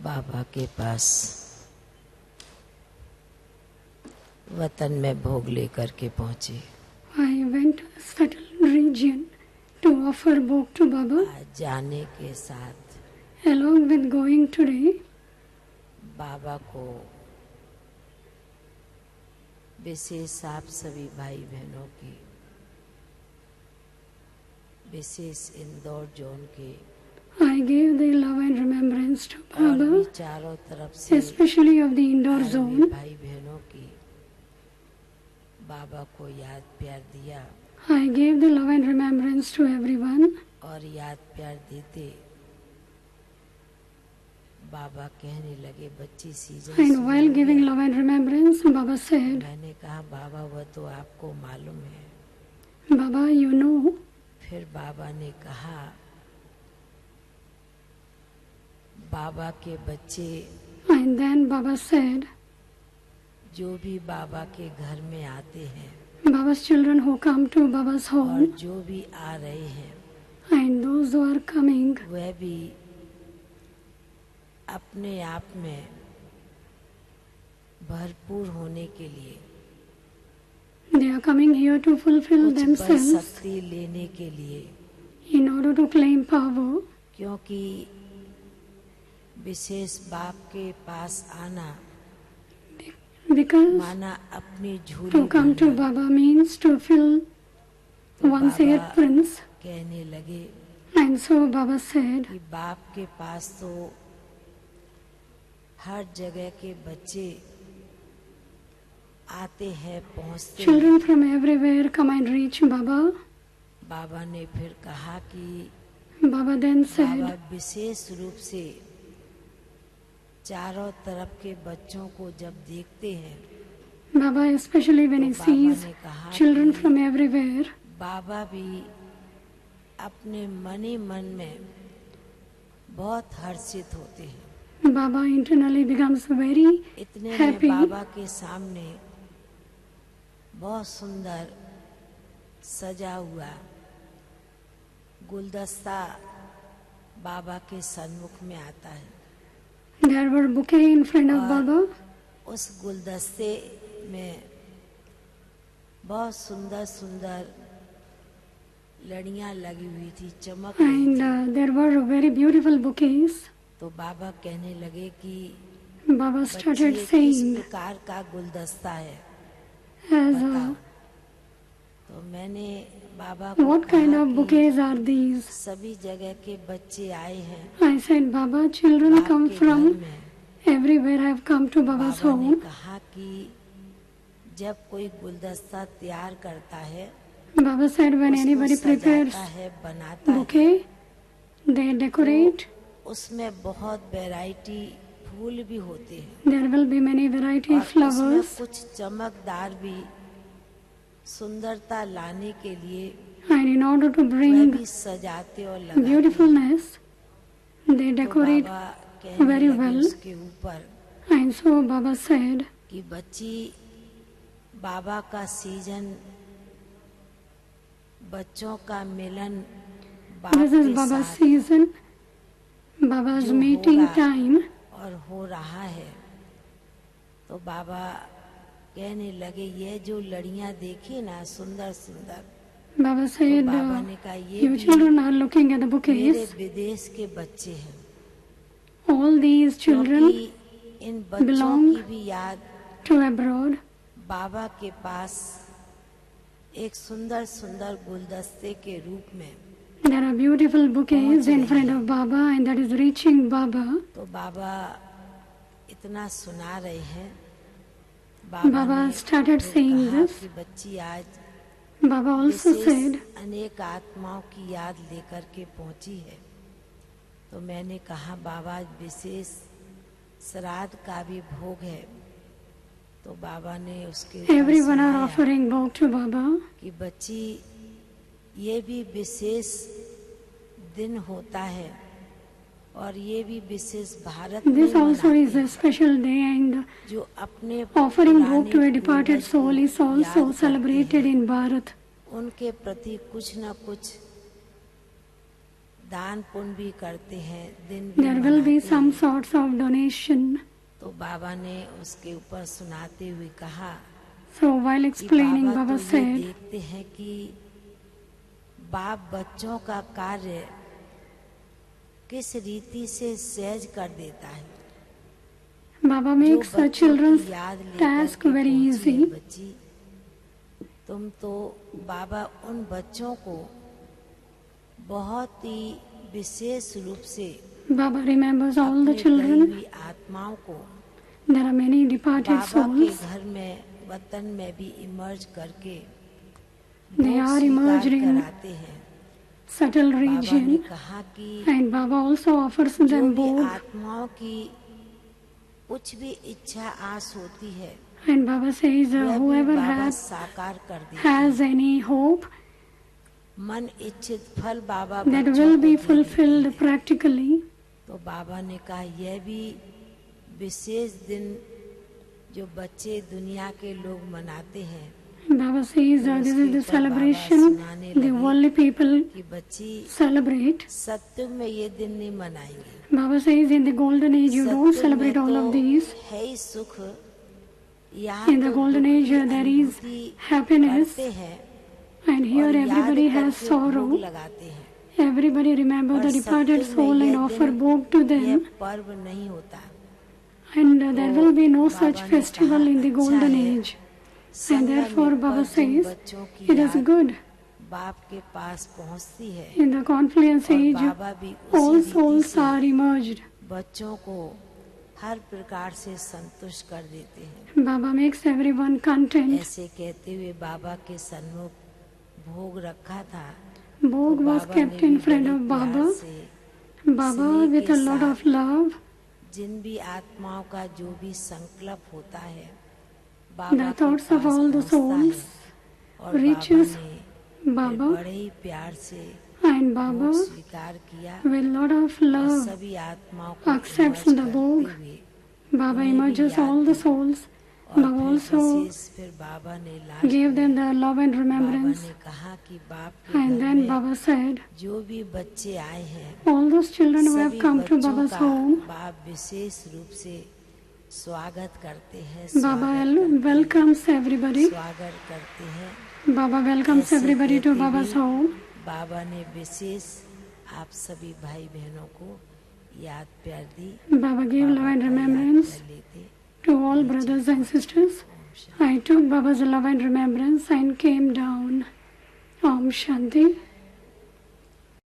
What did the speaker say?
बाबा के पास वतन में भोग लेकर के पहुंची। I went to a settled region to offer bhog to Baba. आज जाने के साथ Along with going today, बाबा को विशेष आप सभी भाई बहनों की, विशेष इंदौर जोन के I gave the love and remembrance to और भी Baba, चारों तरफ से especially of the Indore आए हुए zone. भाई बहनों की बाबा को याद प्यार दिया I gave the love and remembrance to everyone. और याद प्यार देते बाबा कहने लगे बच्ची season And while giving love and remembrance, Baba said, मैंने कहा बाबा वह तो आपको मालूम है। Baba, you know. फिर बाबा ने कहा बाबा के बच्चे And then Baba said, जो भी बाबा के घर में आते हैं Baba's children who come to Baba's और home जो भी आ रहे हैं and those who are coming, वह भी अपने आप में भरपूर होने के लिए they are coming here to fulfill कुछ बल themselves शक्ति लेने के लिए, in order to claim power, क्योंकि विशेष बाप के पास आना because माना अपनी झूली to come to भरना। Baba means to fill तो one's बाबा earprints. कहने लगे And so Baba said, कि बाप के पास तो हर जगह के बच्चे आते हैं पहुंचते हैं। children from everywhere come and reach Baba. बाबा ने फिर कहा कि Baba then बाबा said, विशेष रूप से चारों तरफ के बच्चों को जब देखते हैं Baba, especially when तो he बाबा sees ने कहा children कि from everywhere, बाबा भी अपने मन ही मन में बहुत हर्षित होते हैं। Baba internally becomes very इतने में happy. बाबा के सामने बहुत सुंदर सजा हुआ गुलदस्ता बाबा के सन्मुख में आता है There were bouquet in front of और Baba. उस गुलदस्ते में बहुत सुंदर सुंदर लड़ियां लगी हुई थी, चमक रही And थी। there were very beautiful bouquets. तो बाबा कहने लगे कि Baba बच्ची started ये किस saying, प्रकार का गुलदस्ता है as बताओ। तो मैंने बाबा को what kind कहा of कि bouquets are these? सभी जगह के बच्चे आए हैं I said, Baba, children बाप come के घर from में। everywhere. have come to Baba's बाबा ने home. कहा कि जब कोई गुलदस्ता तैयार करता है Baba said, when उसको anybody prepares सजाता है बनाता है bouquet, they decorate. उसमें बहुत वैरायटी फूल भी होते हैं There will be many variety और of flowers. उसमें कुछ चमकदार भी सुंदरता लाने के लिए And in order to वह bring भी सजाते और लगाते हैं। beautifulness, they तो decorate बाबा कहने very लगे well. उसके ऊपर And so Baba said, कि बच्ची बाबा का सीजन, बच्चों का मिलन बाप this is के Baba's साथ season, Baba's जो meeting होगा time. और हो रहा है। तो बाबा कहने लगे ये जो लड़ियां देखी ना सुंदर सुंदर, Baba तो said, बाबा ने कहा ये you भी children are looking at the मेरे bouquets. विदेश के बच्चे हैं, All these children क्योंकि इन बच्चों belong की भी याद to abroad. बाबा के पास एक सुंदर सुंदर गुलदस्ते के रूप में। There are beautiful bouquets in front of Baba, and that is reaching Baba. तो बाबा इतना सुना रहे हैं। Baba ने started फिर saying कहा this. कि बच्ची आज Baba also विशेष said, अनेक आत्माओं की याद लेकर के पहुंची है। तो मैंने कहा बाबा विशेष श्राद्ध का भी भोग है। तो बाबा ने उसके ऊपर everyone are सुनाया offering bhog to Baba. कि बच्ची ये भी विशेष दिन होता है और ये भी विशेष भारत में This also मनाते is a हैं। special day, and जो अपने offering bhog to a पुराने departed पूर्वज soul को is also याद करते celebrated हैं। in Bharat. उनके प्रति कुछ न कुछ दान पुण्य भी करते हैं, दिन भी there will be मनाते some हैं। sorts of donation. तो बाबा ने उसके ऊपर सुनाते हुए कहा So while कि explaining, बाबा Baba तो ये said, देखते हैं कि बाप बच्चों का कार्य किस रीति से सहज कर देता है। Baba जो makes the बच्चों children's की याद लेकर task के very पहुंची है easy. बच्ची, तुम तो बाबा उन बच्चों को बहुत ही विशेष रूप से Baba remembers all the अपने गई children. हुई आत्माओं को There are many departed बाबा के souls. घर में वतन में भी इमर्ज करके They भोग are स्वीकार emerged in कराते हैं। subtle बाबा ने region, कहा कि and Baba also offers जो them भी both. आत्माओं की कुछ भी इच्छा आस होती है And Baba says, वह भी whoever बाबा has साकार कर देते has हैं। any hope, मन इच्छित फल बाबा that बच्चों will को be दे देते fulfilled हैं। practically. तो बाबा ने कहा यह भी विशेष दिन जो बच्चे दुनिया के लोग मनाते हैं Baba says, this is the celebration the worldly people कि बच्ची celebrate. सत्युग में ये दिन नहीं मनाएंगे। Baba says, in the golden age you don't Satyug celebrate में all तो of these. है ही सुख, यहाँ In the तो golden दुख age की there is अनुभूति happiness, करते हैं and here और याद everybody has करके भोग sorrow. लगाते हैं। Everybody remember और the departed सत्युग में soul and यह offer दिन, bhog to यह them. पर्व नहीं होता। And there will be no Baba such ने festival कहा, in the अच्छा golden है, age. And संगम therefore में Baba पर जिन says, बच्चों की it is याद good. बाप के पास पहुंचती है In the confluence और age, बाबा भी all उसी रीति souls से are emerged. बच्चों को हर प्रकार से संतुष्ट कर देते हैं। Baba makes everyone content. ऐसे कहते हुए बाबा के सन्मुख भोग रखा था। Bhog तो was बाबा kept ने in भी front बड़े of प्यार Baba. से Baba स्नेह with के a lot साथ of love, जिन भी आत्माओं का जो भी संकल्प होता है the बाबा के thoughts of pass all the पहुंचता है souls और reaches बाबा ने फिर Baba, बड़े ही प्यार से and भोग Baba स्वीकार किया with lot of और love सभी आत्माओं को accepts इमर्ज the करते bhog. हुए Baba उन्हें भी emerges याद all the दी। souls. और Baba फिर also विशेष फिर बाबा ने लास्ट gave them में the love and Baba remembrance. ने कहा कि बाप के And घर then में Baba said, जो भी बच्चे आए हैं all those children who have सभी come to बच्चों Baba's का home, बाप विशेष रूप से स्वागत करते हैं, Baba welcomes everybody. स्वागत करते हैं। Baba welcomes ऐसे everybody to कहते Baba's हुए home. बाबा ने विशेष आप सभी भाई बहनों को याद प्यार दी। Baba gave love Baba and का याद remembrance कर लेते। to all brothers and sisters. Om Shanti. I took Baba's love and remembrance and came down. Om Shanti.